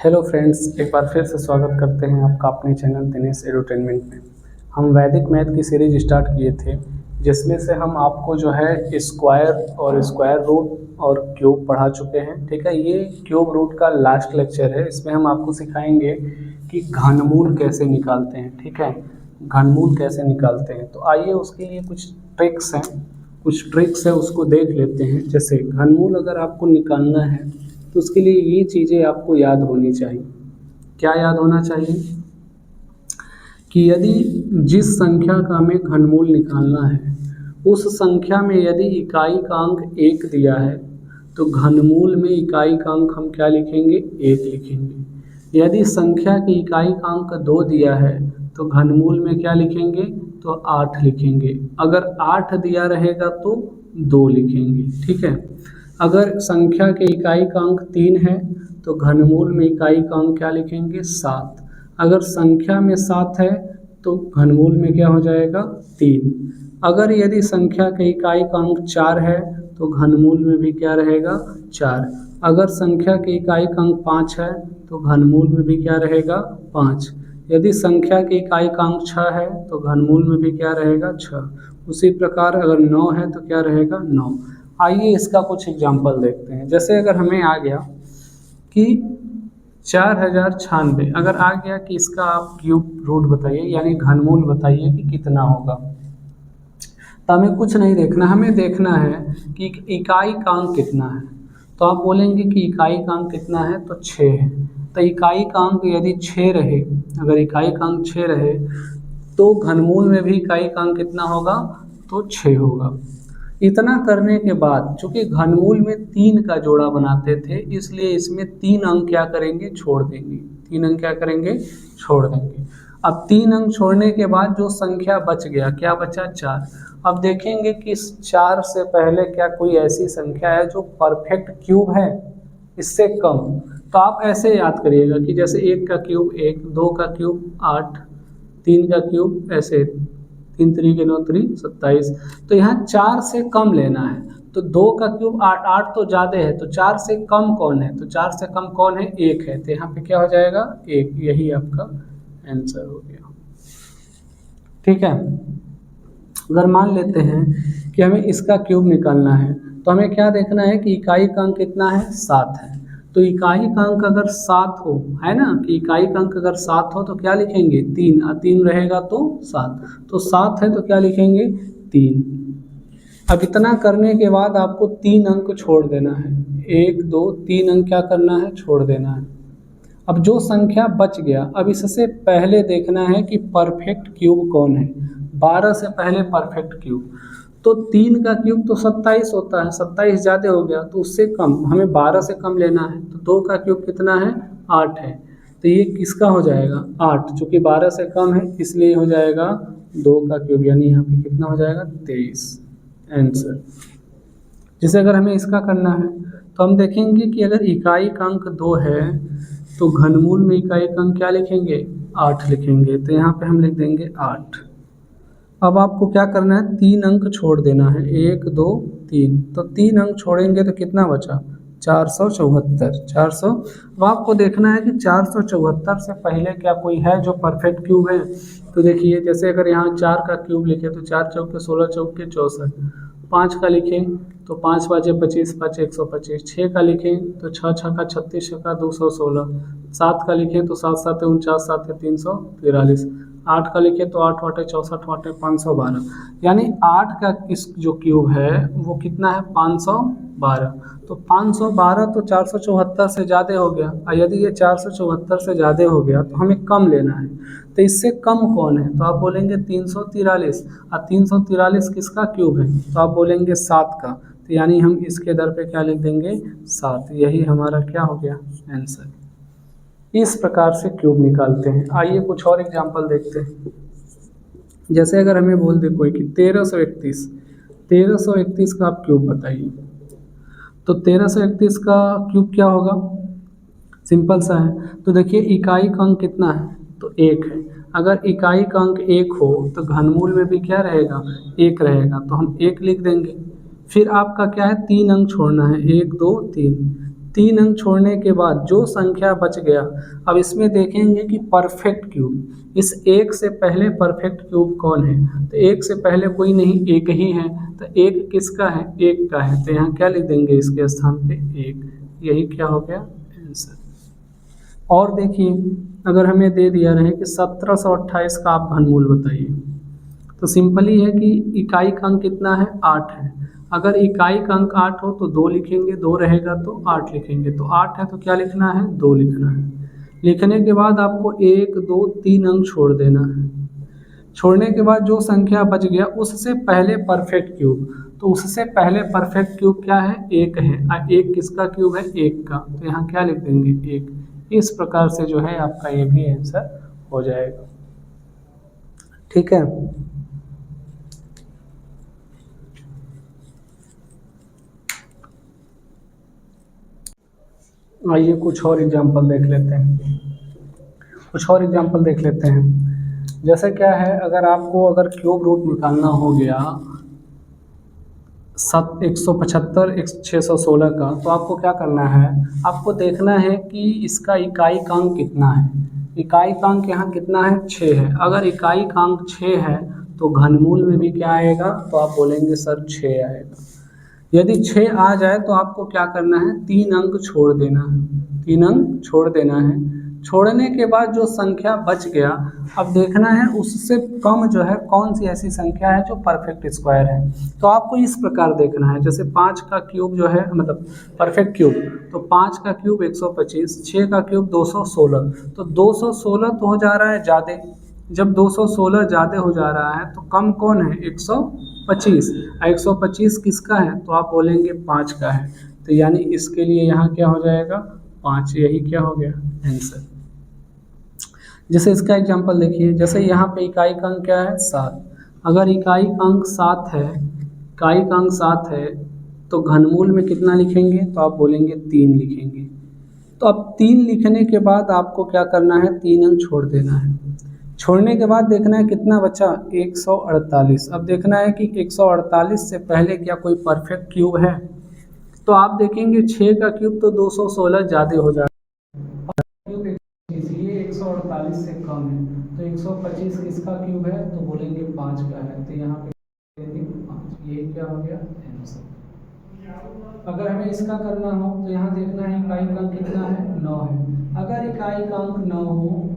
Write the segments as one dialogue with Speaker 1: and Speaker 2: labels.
Speaker 1: Hello friends, एक बार फिर से स्वागत करते हैं आपका अपने चैनल दिनेश एडुटेनमेंट में। हम वैदिक मैथ की सीरीज स्टार्ट किए थे, जिसमें से हम आपको जो है स्क्वायर और स्क्वायर रूट और क्यूब पढ़ा चुके हैं। ठीक है, ये क्यूब रूट का लास्ट लेक्चर है। इसमें हम आपको सिखाएंगे कि घनमूल कैसे निकालते हैं। ठीक है, घनमूल कैसे निकालते हैं, तो आइए उसके लिए कुछ ट्रिक्स है उसको देख लेते हैं। जैसे घनमूल अगर आपको निकालना है तो उसके लिए ये चीज़ें आपको याद होनी चाहिए। क्या याद होना चाहिए कि यदि जिस संख्या का हमें घनमूल निकालना है उस संख्या में यदि इकाई का अंक 1 दिया है तो घनमूल में इकाई का अंक हम क्या लिखेंगे, 1 लिखेंगे। यदि संख्या की इकाई का अंक 2 दिया है तो घनमूल में क्या लिखेंगे, तो 8 लिखेंगे। अगर 8 दिया रहेगा तो 2 लिखेंगे। ठीक है, अगर संख्या के इकाई का अंक 3 है तो घनमूल में इकाई का अंक क्या लिखेंगे, 7। अगर संख्या में 7 है तो घनमूल में क्या हो जाएगा, 3। अगर यदि संख्या के इकाई का अंक 4 है तो घनमूल में भी क्या रहेगा, 4। अगर संख्या की इकाई का अंक 5 है तो घनमूल में भी क्या रहेगा, 5। यदि संख्या की इकाई का अंक 6 है तो घनमूल में भी क्या रहेगा, 6। उसी प्रकार अगर 9 है तो क्या रहेगा, 9। आइए इसका कुछ एग्जाम्पल देखते हैं। जैसे अगर हमें आ गया कि 4096, अगर आ गया कि इसका आप क्यूब रूट बताइए यानी घनमूल बताइए कि कितना होगा, तो हमें कुछ नहीं देखना, हमें देखना है कि इकाई का अंक कितना है। तो आप बोलेंगे कि इकाई का अंक कितना है, तो 6 है। तो इकाई का अंक यदि 6 रहे, अगर इकाई का अंक 6 रहे तो घनमूल में भी इकाई का अंक कितना होगा, तो 6 होगा। इतना करने के बाद चूंकि घनमूल में 3 का जोड़ा बनाते थे, इसलिए इसमें 3 अंक क्या करेंगे, छोड़ देंगे। 3 अंक क्या करेंगे, छोड़ देंगे। अब 3 अंक छोड़ने के बाद जो संख्या बच गया, क्या बचा, 4। अब देखेंगे कि इस 4 से पहले क्या कोई ऐसी संख्या है जो परफेक्ट क्यूब है, इससे कम। तो आप ऐसे याद करिएगा कि जैसे 1 का क्यूब 1, 2 का क्यूब 8, 3 का क्यूब ऐसे 3 3 के 9 3 27। तो यहाँ 4 से कम लेना है। तो 2 का क्यूब 8, 8 तो ज़्यादा है, तो 4 से कम कौन है, तो 4 से कम कौन है, 1 है। तो यहाँ पे क्या हो जाएगा, 1। यही आपका आंसर हो गया। ठीक है, अगर मान लेते हैं कि हमें इसका क्यूब निकालना है तो हमें क्या देखना है कि इकाई का अंक कितना है, 7 है। तो इकाई का अंक अगर 7 हो, है ना, कि इकाई का अंक अगर 7 हो तो क्या लिखेंगे, 3। 3 रहेगा तो 7, तो 7 है तो क्या लिखेंगे, 3। अब इतना करने के बाद आपको 3 अंक छोड़ देना है, 1 2 3 अंक क्या करना है, छोड़ देना है। अब जो संख्या बच गया, अब इससे पहले देखना है कि परफेक्ट क्यूब कौन है। 12 से पहले परफेक्ट क्यूब, तो 3 का क्यूब तो 27 होता है, 27 ज़्यादा हो गया, तो उससे कम हमें 12 से कम लेना है। तो 2 का क्यूब कितना है, 8 है। तो ये किसका हो जाएगा, 8। चूँकि 12 से कम है इसलिए हो जाएगा 2 का क्यूब, यानी यहाँ पे कितना हो जाएगा, 23 आंसर। जिसे अगर हमें इसका करना है तो हम देखेंगे कि अगर इकाई का अंक 2 है तो घनमूल में इकाई का अंक क्या लिखेंगे, 8 लिखेंगे। तो यहाँ पे हम लिख देंगे 8। अब आपको क्या करना है, 3 अंक छोड़ देना है, 1 2 3। तो 3 अंक छोड़ेंगे तो कितना बचा, 474। 400। अब आपको देखना है कि 474 से पहले क्या कोई है जो परफेक्ट क्यूब है। तो देखिए, जैसे अगर यहाँ 4 का क्यूब लिखे तो 4 चौके 16, चौके 64। 5 का लिखें तो 5 5 25, 5 125। 6 का लिखें तो 6 6 का 36, 6 का 216। 7 का लिखें तो 7 7 49, 7 343। 8 का लिखें तो 8 8 64, 8 512। यानी 8 का इस जो क्यूब है वो कितना है, 512। तो 512 तो 474 से ज़्यादा हो गया, और यदि ये 474 से ज़्यादा हो गया तो हमें कम लेना है। तो इससे कम कौन है, तो आप बोलेंगे 343। और 343 किसका क्यूब है, तो आप बोलेंगे 7 का। तो यानी हम इसके दर पे क्या लिख देंगे, 7। यही हमारा क्या हो गया, आंसर। इस प्रकार से क्यूब निकालते हैं। आइए कुछ और एग्जांपल देखते हैं। जैसे अगर हमें बोल दे कोई कि 1331 का आप क्यूब बताइए, तो 1331 का क्यूब क्या होगा, सिंपल सा है। तो देखिए इकाई का अंक कितना है, तो 1 है। अगर इकाई का अंक 1 हो तो घनमूल में भी क्या रहेगा, 1 रहेगा, तो हम 1 लिख देंगे। फिर आपका क्या है, 3 अंक छोड़ना है, 1 2 3। 3 अंक छोड़ने के बाद जो संख्या बच गया, अब इसमें देखेंगे कि परफेक्ट क्यूब, इस 1 से पहले परफेक्ट क्यूब कौन है, तो 1 से पहले कोई नहीं, 1 ही है, तो 1 किसका है, 1 का है, तो यहाँ क्या लिख देंगे इसके स्थान पे 1, यही क्या हो गया आंसर। और देखिए अगर हमें दे दिया रहे कि 1728 का आप घनमूल बताइए, तो सिंपली है कि इकाई का अंक कितना है, 8 है। अगर इकाई का अंक 8 हो तो 2 लिखेंगे, 2 रहेगा तो 8 लिखेंगे, तो 8 है तो क्या लिखना है, 2 लिखना है। लिखने के बाद आपको 1 2 3 अंक छोड़ देना है। छोड़ने के बाद जो संख्या बच गया उससे पहले परफेक्ट क्यूब, तो उससे पहले परफेक्ट क्यूब क्या है, 1 है। 1 किसका क्यूब है, 1 का, तो यहाँ क्या लिख देंगे 1। इस प्रकार से जो है आपका ये भी आंसर हो जाएगा। ठीक है, आइए कुछ और एग्जांपल देख लेते हैं। कुछ और एग्जांपल देख लेते हैं। जैसे क्या है, अगर क्यूब रूट निकालना हो गया 175 616 का, तो आपको क्या करना है, आपको देखना है कि इसका इकाई का अंक कितना है। इकाई का अंक यहाँ कितना है, 6 है। अगर इकाई का अंक 6 है तो घनमूल में भी क्या आएगा, तो आप बोलेंगे सर 6 आएगा। यदि 6 आ जाए तो आपको क्या करना है, 3 अंक छोड़ देना है, 3 अंक छोड़ देना है। छोड़ने के बाद जो संख्या बच गया, अब देखना है उससे कम जो है कौन सी ऐसी संख्या है जो परफेक्ट स्क्वायर है। तो आपको इस प्रकार देखना है, जैसे 5 का क्यूब जो है मतलब परफेक्ट क्यूब, तो 5 का क्यूब 125, 6 का क्यूब 216, तो 216 तो हो जा रहा है ज़्यादा। जब 216 ज़्यादा हो जा रहा है तो कम कौन है, 125। 125 किसका है, तो आप बोलेंगे 5 का है, तो यानी इसके लिए यहाँ क्या हो जाएगा 5, यही क्या हो गया आंसर। जैसे इसका एग्जांपल देखिए, जैसे यहाँ पे इकाई का अंक क्या है 7। अगर इकाई का अंक 7 है, इकाई का अंक 7 है तो घनमूल में कितना लिखेंगे, तो आप बोलेंगे 3 लिखेंगे। तो अब 3 लिखने के बाद आपको क्या करना है, 3 अंक छोड़ देना है। छोड़ने के बाद देखना है कितना बचा, 148। अब देखना है कि 148 से पहले क्या कोई परफेक्ट क्यूब है, तो आप देखेंगे 6 का क्यूब तो 216 ज़्यादा हो जाएगा, क्यूब इसलिए 148 से कम है, तो 125 किसका क्यूब है, तो बोलेंगे 5 का है, तो यहाँ पे 5, ये क्या हो गया आंसर। अगर हमें इसका करना हो तो यहाँ देखना है इकाई का अंक कितना है, 9 है। अगर इकाई का अंक 9 हो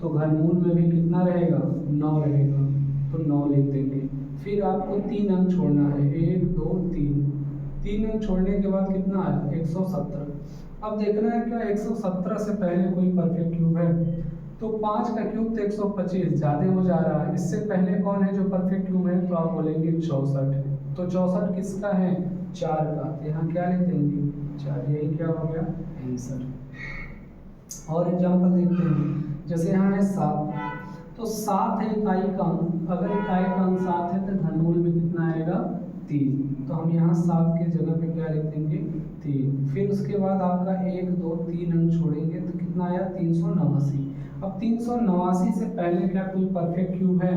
Speaker 1: तो घनमूल में भी कितना रहेगा, 9 रहेगा, तो 9 लिख देंगे। फिर आपको 3 अंक छोड़ना है, 1 2 3, 3 अंक छोड़ने के बाद कितना आया 117। अब देखना है क्या 117 से पहले कोई परफेक्ट क्यूब है, तो 5 का क्यूब तो 125 ज़्यादा हो जा रहा है, इससे पहले कौन है जो परफेक्ट क्यूब है, तो आप बोलेंगे 64 है। तो 64 किसका है, 4 का, तो यहाँ क्या लिख देंगे 4, यही क्या हो गया आंसर। और एग्जाम्पल देखते हैं, जैसे यहाँ है 7, तो 7 है इकाई का अंक, अगर इकाई का अंक 7 है तो घनमूल में कितना आएगा 3, तो हम यहाँ 7 के जगह पे क्या लिख देंगे 3। फिर उसके बाद आपका 1 2 3 अंक छोड़ेंगे तो कितना आया 389। अब 389 से पहले क्या कोई परफेक्ट क्यूब है,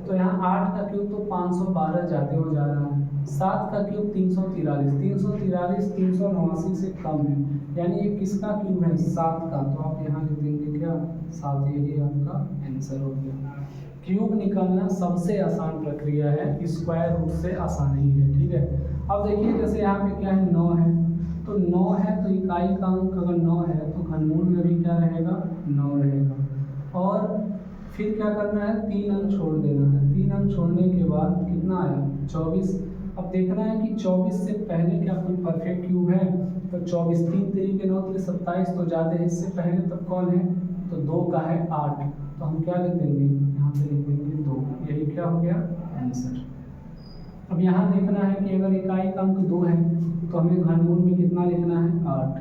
Speaker 1: तो यहाँ 8 का क्यूब तो 512 ज़्यादा हो जा रहा है, 7 का क्यूब 343, 343 389 से कम है, यानी ये किसका क्यूब है 7 का, तो आप यहाँ लिख देंगे क्या 7, यही आपका आंसर हो गया। क्यूब निकालना सबसे आसान प्रक्रिया है, स्क्वायर रूट से आसान ही है, ठीक है। अब देखिए जैसे यहाँ पे क्या है 9 है, तो 9 है तो इकाई का अंक अगर 9 है तो घनमूल में भी क्या रहेगा 9 रहेगा। और फिर क्या करना है 3 अंक छोड़ देना है, 3 अंक छोड़ने के बाद कितना आया 24। अब देखना है कि 24 से पहले क्या कोई परफेक्ट क्यूब है, तो 24 3 3 के 9 27 तो ज़्यादा है, इससे पहले तब कौन है, तो 2 का है 8, तो हम क्या लिख देंगे यहाँ पे लिख देंगे 2, यही क्या हो गया आंसर। अब यहाँ देखना है कि अगर इकाई का अंक 2 है तो हमें घनमूल में कितना लिखना है 8,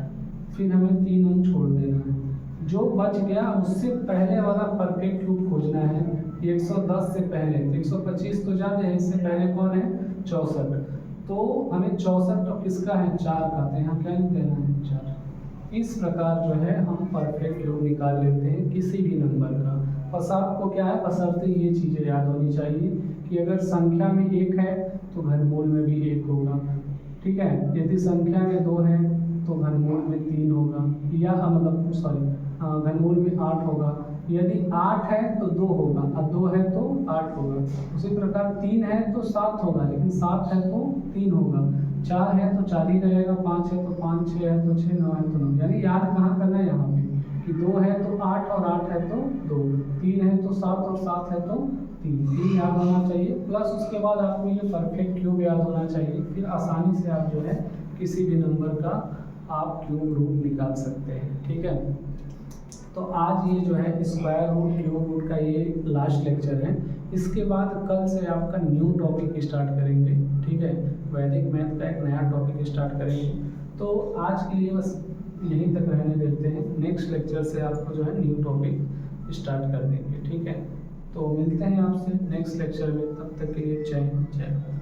Speaker 1: फिर हमें 3 अंक छोड़ देना है, जो बच गया उससे पहले वाला परफेक्ट क्यूब खोजना है। 110 से पहले, तो 125 तो ज़्यादा है, इससे पहले कौन है 64, तो हमें 64 तो किसका है 4 का, तो यहाँ क्या लिख देना है 4। इस प्रकार जो है हम परफेक्ट क्यूब निकाल लेते हैं किसी भी नंबर का। बस आपको क्या है, बशर्ते ये चीज़ें याद होनी चाहिए कि अगर संख्या में 1 है तो घनमूल में भी 1 होगा, ठीक है। यदि संख्या में 2 है तो घनमूल में 3 होगा, या मतलब सॉरी घनमूल में 8 होगा। यदि 8 है तो 2 होगा, और 2 है तो 8 होगा। उसी प्रकार 3 है तो 7 होगा, लेकिन 7 है तो 3 होगा। 4 है तो 4 ही रहेगा, 5 है तो 5, 6 है तो 6, 9 है तो 9। यानी याद कहाँ करना है यहाँ पे कि 2 है तो 8 और 8 है तो 2, 3 है तो 7 और 7 है तो 3 याद होना चाहिए। प्लस उसके बाद आपको ये परफेक्ट क्यूब याद होना चाहिए। फिर आसानी से आप जो है किसी भी नंबर का आप क्यूब रूट निकाल सकते हैं। ठीक है, तो आज ये जो है स्क्वायर रूट क्यूब रूट का ये लास्ट लेक्चर है। इसके बाद कल से आपका न्यू टॉपिक स्टार्ट करेंगे। ठीक है, वैदिक मैथ का एक नया टॉपिक स्टार्ट करेंगे। तो आज के लिए बस यहीं तक रहने देते हैं। नेक्स्ट लेक्चर से आपको जो है न्यू टॉपिक स्टार्ट कर देंगे। ठीक है, तो मिलते हैं आपसे नेक्स्ट लेक्चर में। तब तक के लिए जय हिंद, जय भारत।